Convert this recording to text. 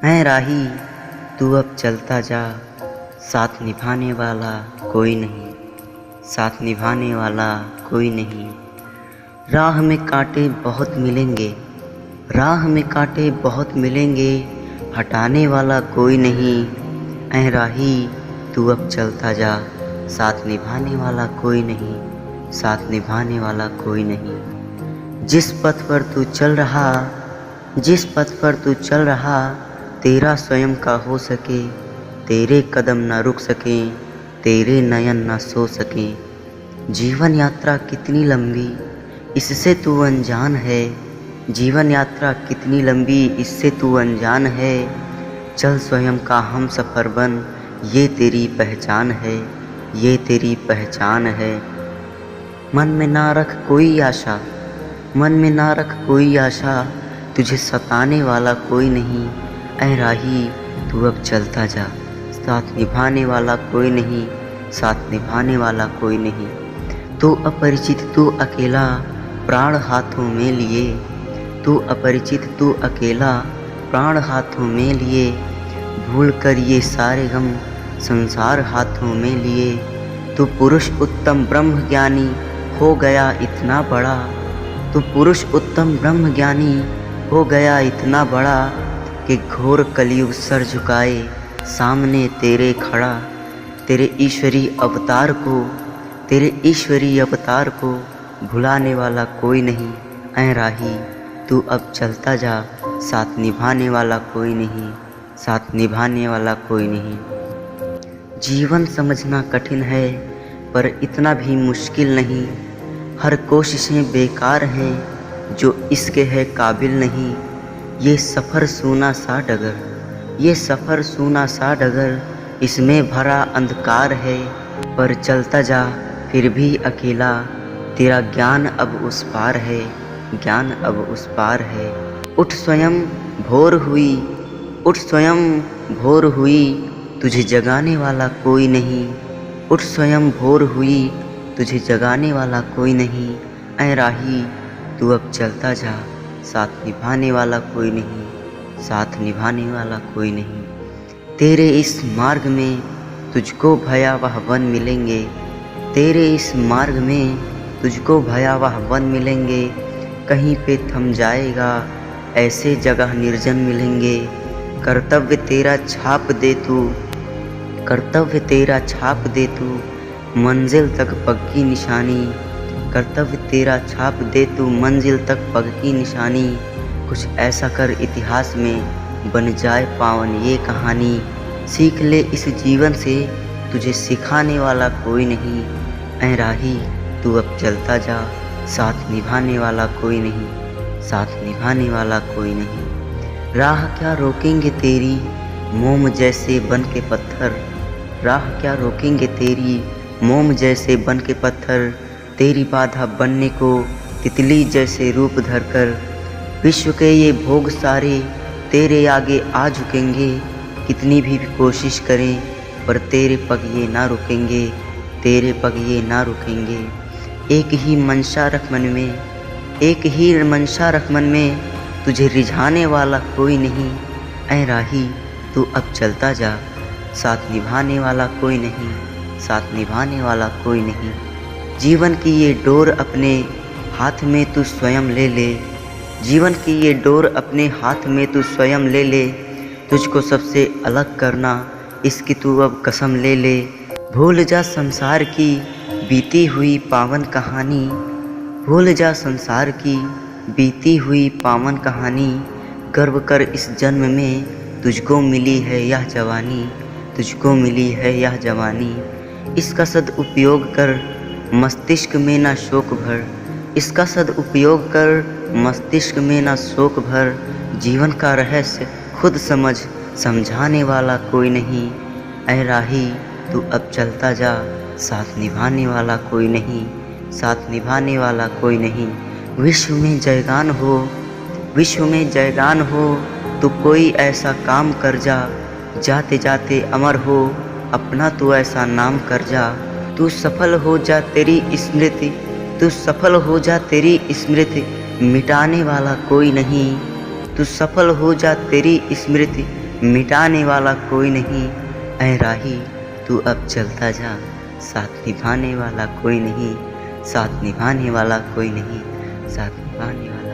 ऐ राही तू अब चलता जा, साथ निभाने वाला कोई नहीं, साथ निभाने वाला कोई नहीं। राह में कांटे बहुत मिलेंगे, राह में कांटे बहुत मिलेंगे, हटाने वाला कोई नहीं। ऐ राही तू अब चलता जा, साथ निभाने वाला कोई नहीं, साथ निभाने वाला कोई नहीं। जिस पथ पर तू चल रहा, जिस पथ पर तू चल रहा, तेरा स्वयं का हो सके, तेरे कदम न रुक सकें, तेरे नयन न सो सकें। जीवन यात्रा कितनी लंबी, इससे तू अनजान है, जीवन यात्रा कितनी लंबी, इससे तू अनजान है। चल स्वयं का हम सफ़र बन, ये तेरी पहचान है, ये तेरी पहचान है। मन में ना रख कोई आशा, मन में ना रख कोई आशा, तुझे सताने वाला कोई नहीं। ऐ राही तू अब चलता जा, साथ निभाने वाला कोई नहीं, साथ निभाने वाला कोई नहीं। तू अपरिचित तू अकेला, प्राण हाथों में लिए, तू अपरिचित तू अकेला, प्राण हाथों में लिए। भूल कर ये सारे गम, संसार हाथों में लिए। तू पुरुष उत्तम ब्रह्म ज्ञानी हो गया इतना बड़ा, तू पुरुष उत्तम ब्रह्म ज्ञानी हो गया इतना बड़ा, कि घोर कलयुग सर झुकाए सामने तेरे खड़ा। तेरे ईश्वरी अवतार को, तेरे ईश्वरी अवतार को भुलाने वाला कोई नहीं। ऐ राही तू अब चलता जा, साथ निभाने वाला कोई नहीं, साथ निभाने वाला कोई नहीं। जीवन समझना कठिन है पर इतना भी मुश्किल नहीं, हर कोशिशें बेकार हैं जो इसके है काबिल नहीं। ये सफ़र सूना सा डगर, ये सफ़र सूना सा डगर, इसमें भरा अंधकार है, पर चलता जा फिर भी अकेला, तेरा ज्ञान अब उस पार है, ज्ञान अब उस पार है। उठ स्वयं भोर हुई, उठ स्वयं भोर हुई, तुझे जगाने वाला कोई नहीं। उठ स्वयं भोर हुई, तुझे जगाने वाला कोई नहीं। ऐ राही तू अब चलता जा, साथ निभाने वाला कोई नहीं, साथ निभाने वाला कोई नहीं। तेरे इस मार्ग में तुझको भयावह वन मिलेंगे, तेरे इस मार्ग में तुझको भयावह वन मिलेंगे। कहीं पे थम जाएगा, ऐसे जगह निर्जन मिलेंगे। कर्तव्य तेरा छाप दे तू, कर्तव्य तेरा छाप दे तू, मंजिल तक पग की निशानी। कर्तव्य तेरा छाप दे तू, मंजिल तक पग की निशानी। कुछ ऐसा कर इतिहास में बन जाए पावन ये कहानी। सीख ले इस जीवन से, तुझे सिखाने वाला कोई नहीं। ऐ राही तू अब चलता जा, साथ निभाने वाला कोई नहीं, साथ निभाने वाला कोई नहीं। राह क्या रोकेंगे तेरी मोम जैसे बन के पत्थर, राह क्या रोकेंगे तेरी मोम जैसे बन के पत्थर। तेरी बाधा बनने को तितली जैसे रूप धरकर, विश्व के ये भोग सारे तेरे आगे आ झुकेंगे। कितनी भी कोशिश करें पर तेरे पग ये ना रुकेंगे, तेरे पग ये ना रुकेंगे। एक ही मंशा रख मन में, एक ही मंशा रख मन में, तुझे रिझाने वाला कोई नहीं। ऐ राही तू अब चलता जा, साथ निभाने वाला कोई नहीं, साथ निभाने वाला कोई नहीं। जीवन की ये डोर अपने हाथ में तू स्वयं ले ले, जीवन की ये डोर अपने हाथ में तू स्वयं ले ले। तुझको सबसे अलग करना इसकी तू अब कसम ले ले। भूल जा संसार की बीती हुई पावन कहानी, भूल जा संसार की बीती हुई पावन कहानी। गर्व कर इस जन्म में तुझको मिली है यह जवानी, तुझको मिली है यह जवानी। इसका सदुपयोग कर मस्तिष्क में ना शोक भर, इसका सदुपयोग कर मस्तिष्क में ना शोक भर। जीवन का रहस्य खुद समझ, समझाने वाला कोई नहीं। ऐ राही तू अब चलता जा, साथ निभाने वाला कोई नहीं, साथ निभाने वाला कोई नहीं। विश्व में जयगान हो, विश्व में जयगान हो, तो कोई ऐसा काम कर जा, जाते जाते अमर हो, अपना तो ऐसा नाम कर जा। तू सफल हो जा तेरी स्मृति, तू सफल हो जा तेरी स्मृति, मिटाने वाला कोई नहीं। तू सफल हो जा तेरी स्मृति, मिटाने वाला कोई नहीं। ऐ राही तू अब चलता जा, साथ निभाने वाला कोई नहीं, साथ निभाने वाला कोई नहीं, साथ निभाने वाला